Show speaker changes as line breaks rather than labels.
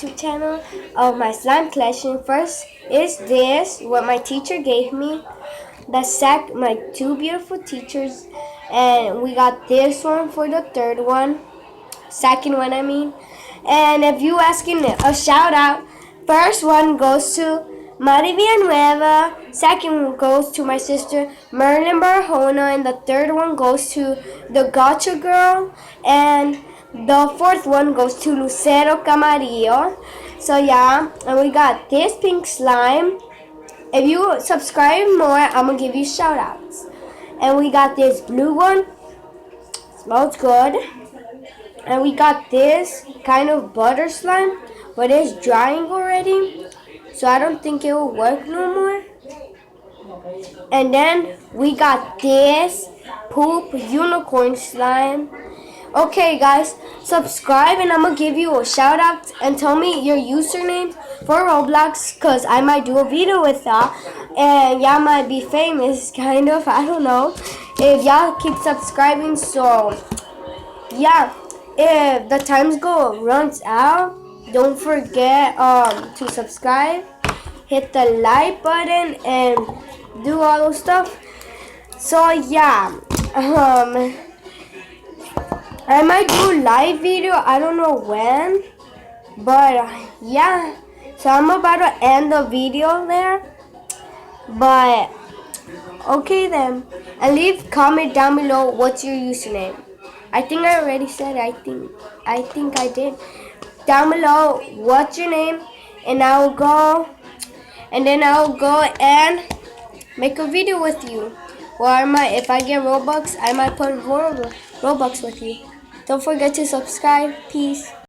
YouTube channel of my slime collection. First is this, what my teacher gave me. My two beautiful teachers, and we got this one for the third one, second one I mean. And if you asking a shout out, first one goes to Mari Villanueva, second one goes to my sister Merlin Barjona, and the third one goes to the Gotcha Girl, and the fourth one goes to Lucero Camarillo. So yeah, and we got this pink slime. If you subscribe more, I'm gonna give you shout outs. And we got this blue one, smells good. And we got this kind of butter slime, but it's drying already, so I don't think it will work no more. And then we got this poop unicorn slime. Okay guys, subscribe and I'm gonna give you a shout out and tell me your username for Roblox, cause I might do a video with that and y'all might be famous, kind of, I don't know, if y'all keep subscribing. So yeah, if the times runs out, don't forget to subscribe, hit the like button, and do all those stuff. So yeah, I might do live video, I don't know when, but yeah. So I'm about to end the video there, but okay then, and leave comment down below what's your username. I think I already said it. I think I did. Down below, what's your name? And I'll go and make a video with you. Or if I get Robux, I might put Robux with you. Don't forget to subscribe. Peace.